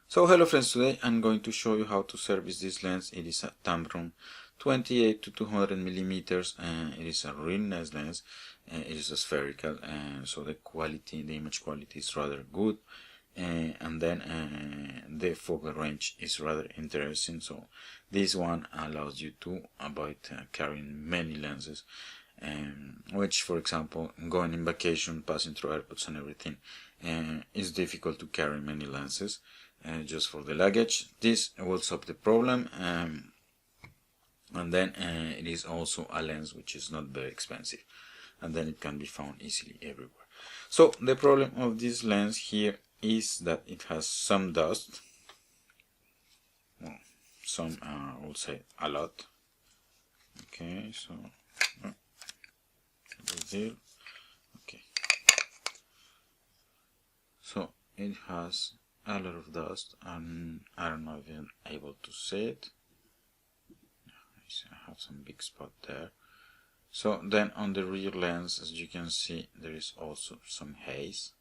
So hello friends, today I'm going to show you how to service this lens. It is a Tamron 28 to 200 millimeters, and it is a real nice lens. It is a spherical, so the image quality is rather good, and then the focal range is rather interesting. So this one allows you to avoid carrying many lenses, which, for example, going in vacation, passing through airports and everything, is difficult to carry many lenses. Just for the luggage. This will solve the problem, and then it is also a lens which is not very expensive, and then it can be found easily everywhere. So the problem of this lens here is that it has some dust, well, some I would say a lot. Okay, so okay, so it has a lot of dust, and I don't know if I'm able to see it. I have some big spot there. So then on the rear lens, as you can see, there is also some haze.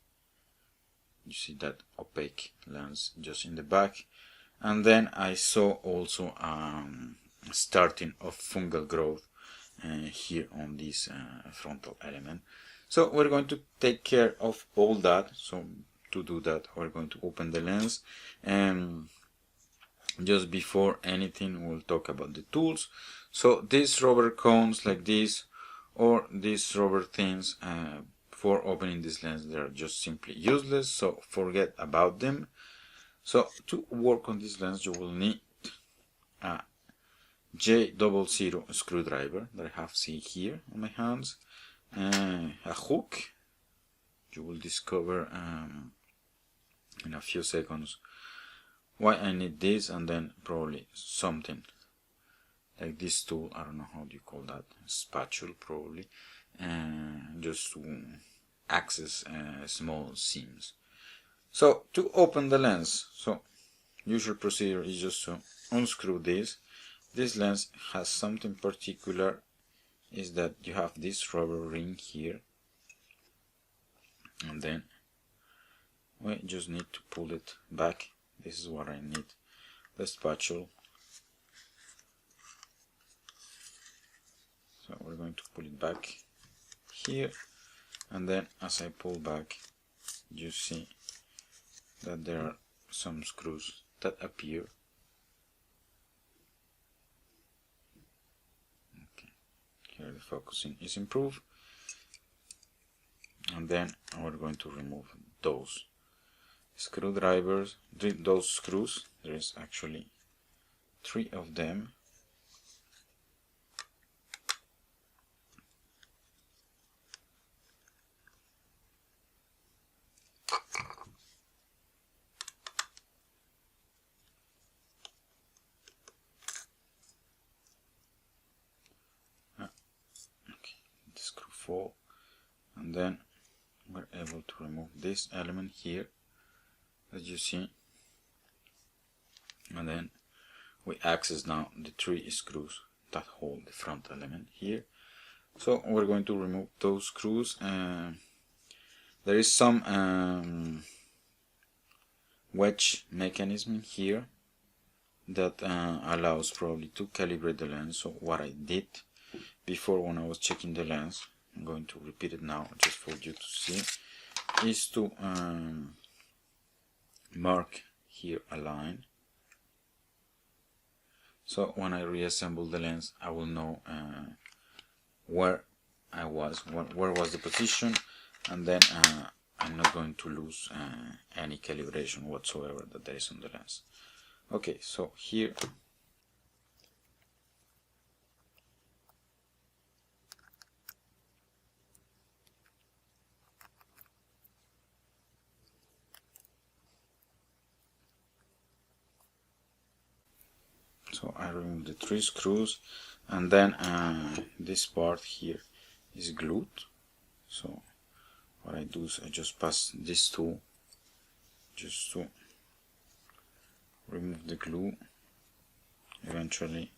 You see that opaque lens just in the back, and then I saw also starting of fungal growth here on this frontal element. So we're going to take care of all that. So to do that, we're going to open the lens, and just before anything we'll talk about the tools. So these rubber cones like this, or these rubber things for opening this lens, they are just simply useless, so forget about them. So to work on this lens you will need a J00 screwdriver that I have seen here on my hands, a hook. You will discover in a few seconds why I need this, and then probably something like this tool, I don't know how do you call that, spatula probably, just to access small seams. So to open the lens, so usual procedure is just to unscrew this. This lens has something particular, is that you have this rubber ring here, and then we just need to pull it back. This is what I need, the spatula. So we're going to pull it back here, and then as I pull back, you see that there are some screws that appear. Okay, here the focusing is improved, and then we're going to remove those screwdrivers, those screws. There is actually 3 of them. The screw fall, and then we're able to remove this element here, as you see, and then we access now the 3 screws that hold the front element here. So we're going to remove those screws. There is some wedge mechanism here that allows probably to calibrate the lens. So what I did before when I was checking the lens, I'm going to repeat it now just for you to see, is to mark here a line. So when I reassemble the lens, I will know where I was, where was the position, and then I'm not going to lose any calibration whatsoever that there is on the lens. Okay, so here so I remove the 3 screws, and then this part here is glued. So what I do is I just pass this tool just to remove the glue. Eventually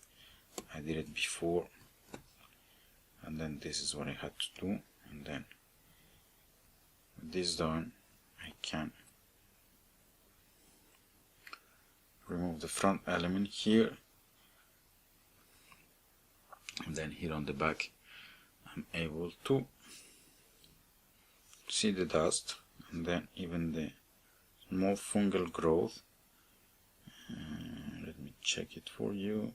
I did it before, and then this is what I had to do, and then with this done I can remove the front element here, and then here on the back I'm able to see the dust and then even the small fungal growth. Let me check it for you.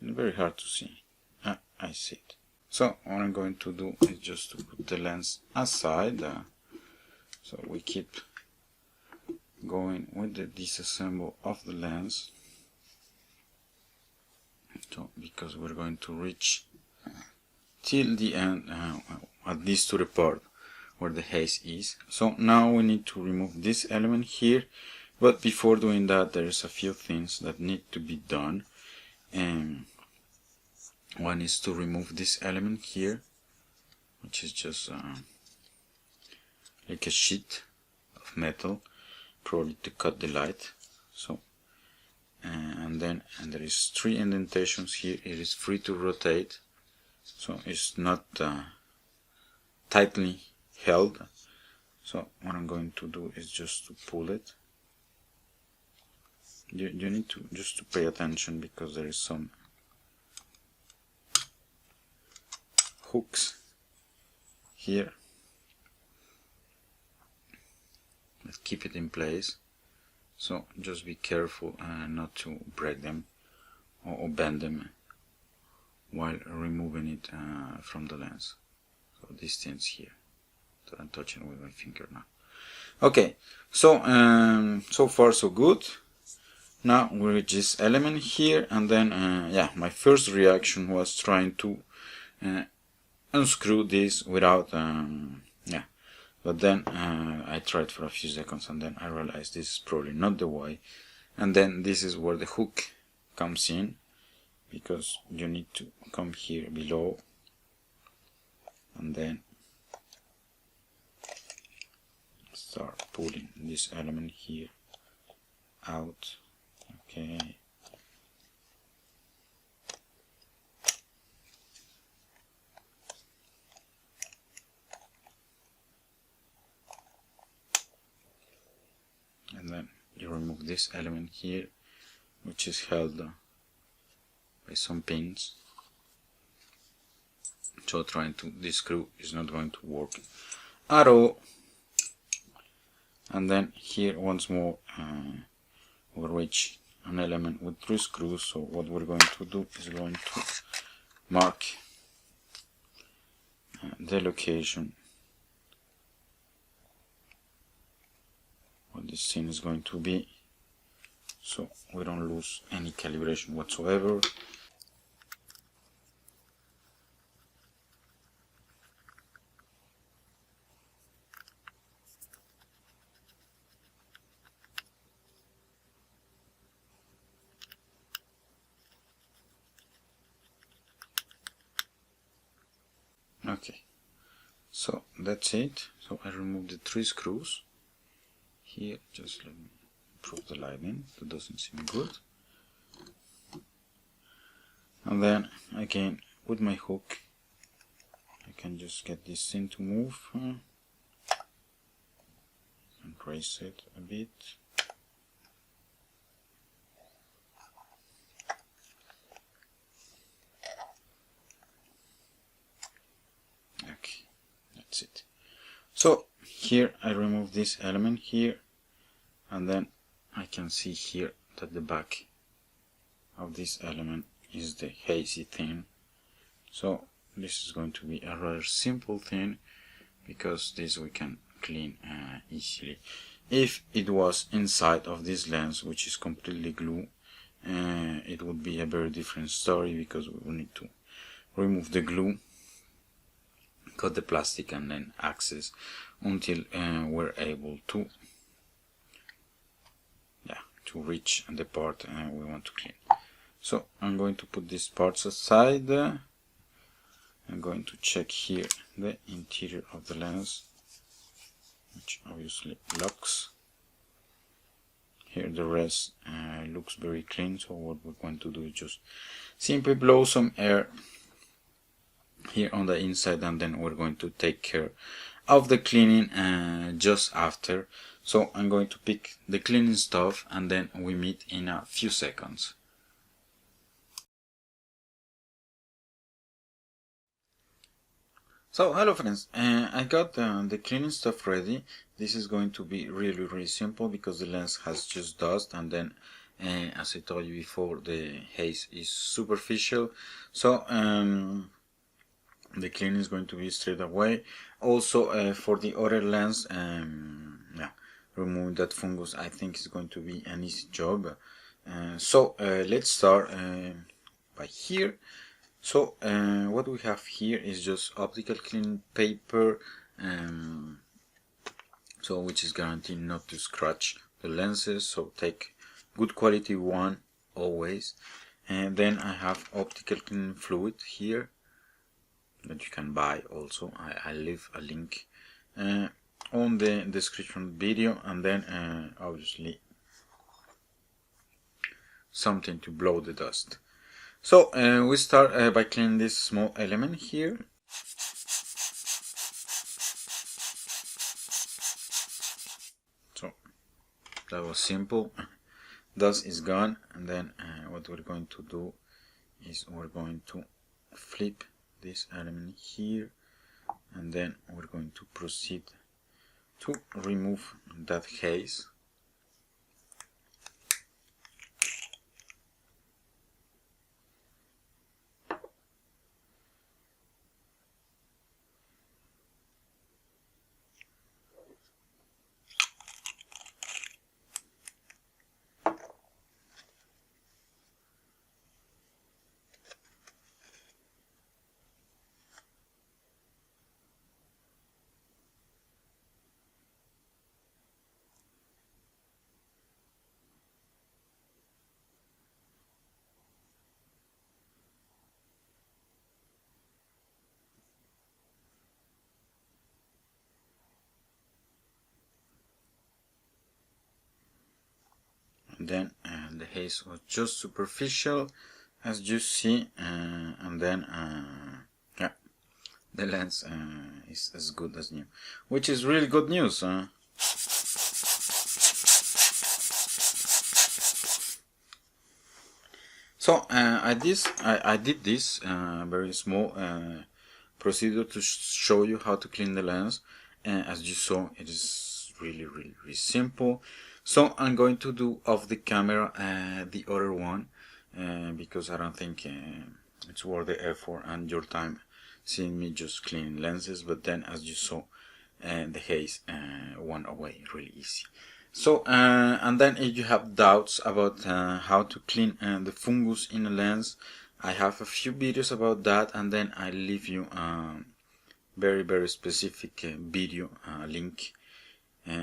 Very hard to see. I see it. So what I'm going to do is just to put the lens aside, so we keep going with the disassemble of the lens, so because we're going to reach till the end, at least to the part where the haze is. So now we need to remove this element here, but before doing that there's a few things that need to be done. And one is to remove this element here, which is just like a sheet of metal, probably to cut the light. So and there is 3 indentations here. It is free to rotate, so it's not tightly held. So what I'm going to do is just to pull it. You need to just to pay attention because there is some hooks here that keep it in place, so just be careful not to break them or bend them while removing it from the lens. So these things here that I'm touching with my finger now. Okay, so so far so good. Now we reach this element here, and then yeah, my first reaction was trying to unscrew this without yeah, but then I tried for a few seconds and then I realized this is probably not the way, and then this is where the hook comes in, because you need to come here below and then start pulling this element here out. Okay, and then you remove this element here, which is held by some pins. So trying to this screw is not going to work at all. And then here once more we'll reach an element with 3 screws. So what we're going to do is going to mark the location what this scene is going to be, so we don't lose any calibration whatsoever. Okay, so that's it. So I removed the 3 screws here. Just let me improve the lighting, that doesn't seem good. And then again with my hook I can just get this thing to move and raise it a bit. Okay, that's it. So here I remove this element here, and then I can see here that the back of this element is the hazy thing. So this is going to be a rather simple thing, because this we can clean easily. If it was inside of this lens, which is completely glue, it would be a very different story, because we will need to remove the glue, cut the plastic, and then access until we're able to reach the part we want to clean. So I'm going to put these parts aside. I'm going to check here the interior of the lens, which obviously locks. Here the rest looks very clean, so what we're going to do is just simply blow some air here on the inside, and then we're going to take care of the cleaning just after. So I'm going to pick the cleaning stuff and then we meet in a few seconds. So hello friends, I got the cleaning stuff ready. This is going to be really simple because the lens has just dust, and then as I told you before, the haze is superficial. So the cleaning is going to be straight away. Also for the other lens, yeah, removing that fungus I think is going to be an easy job. So let's start by here. So what we have here is just optical cleaning paper, so which is guaranteed not to scratch the lenses, so take good quality one always. And then I have optical cleaning fluid here that you can buy also. I leave a link on the description video, and then obviously something to blow the dust. So we start by cleaning this small element here. So that was simple. Dust is gone, and then what we're going to do is we're going to flip this element here, and then we're going to proceed to remove that haze. And then the haze was just superficial, as you see, and then yeah, the lens is as good as new, which is really good news. So I did this very small procedure to show you how to clean the lens, and as you saw, it is really simple. So I'm going to do off the camera the other one because I don't think it's worth the effort and your time seeing me just cleaning lenses. But then, as you saw, the haze went away really easy. So and then if you have doubts about how to clean the fungus in a lens, I have a few videos about that, and then I leave you very specific video link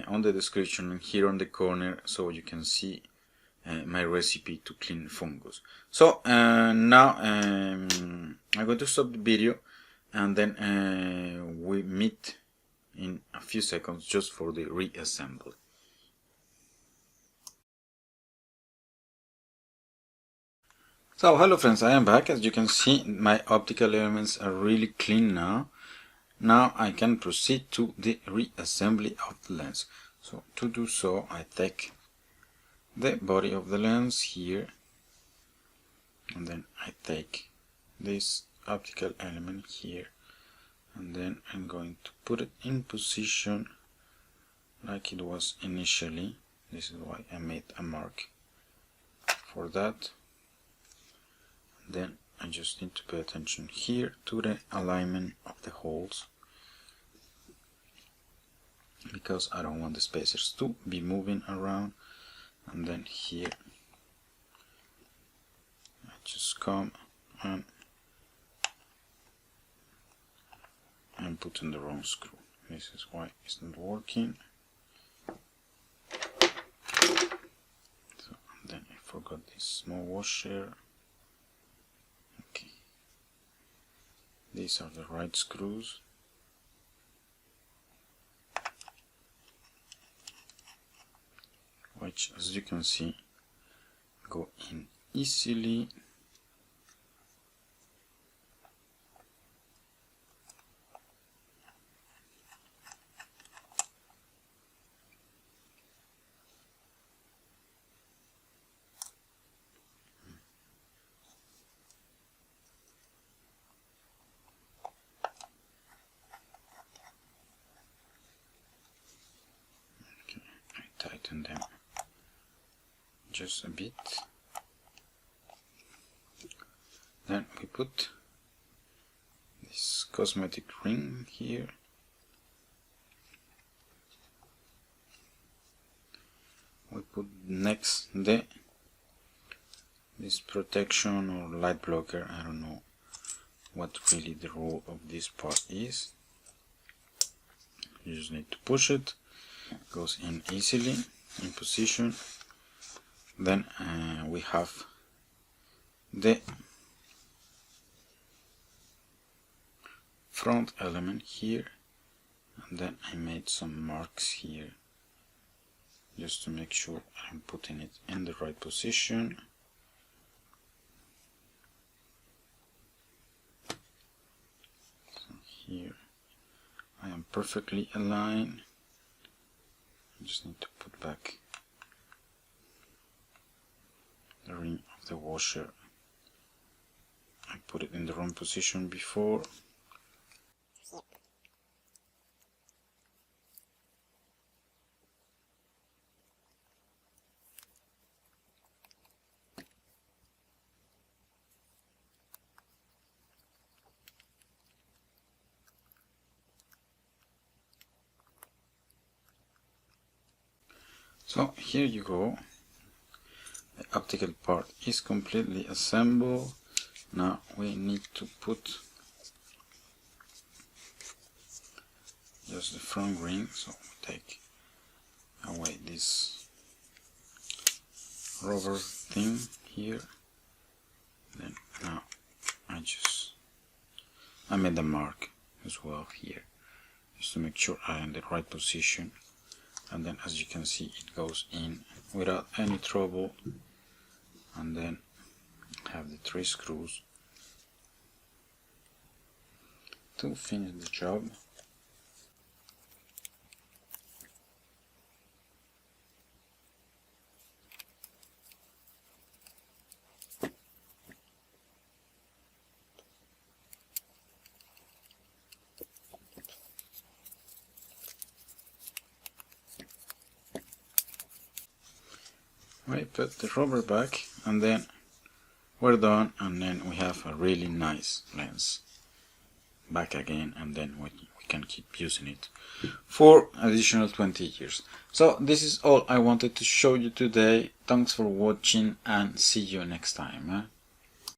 on the description here on the corner, so you can see my recipe to clean fungus. So now I'm going to stop the video, and then we meet in a few seconds just for the reassembly. So hello friends, I am back. As you can see, my optical elements are really clean now. Now I can proceed to the reassembly of the lens. So to do so, I take the body of the lens here, and then I take this optical element here, and then I'm going to put it in position like it was initially. This is why I made a mark for that. Then I just need to pay attention here to the alignment of the holes, because I don't want the spacers to be moving around. And then here I just come and I'm putting the wrong screw. This is why it's not working. So, and then I forgot this small washer. Okay, these are the right screws. Which, as you can see, go in easily. tighten them just a bit. Then we put this cosmetic ring here. We put next this protection or light blocker. I don't know what really the role of this part is. You just need to push it. It goes in easily in position. Then we have the front element here, and then I made some marks here just to make sure I'm putting it in the right position. So here I am perfectly aligned. I just need to put back the ring of the washer. I put it in the wrong position before. So here you go. The optical part is completely assembled. Now we need to put just the front ring. So we take away this rubber thing here. Then now I made a mark as well here, just to make sure I'm in the right position. And then as you can see, it goes in without any trouble. And then have the 3 screws to finish the job. We put the rubber back, and then we're done, and then we have a really nice lens back again, and then we can keep using it for additional 20 years. So this is all I wanted to show you today. Thanks for watching, and see you next time.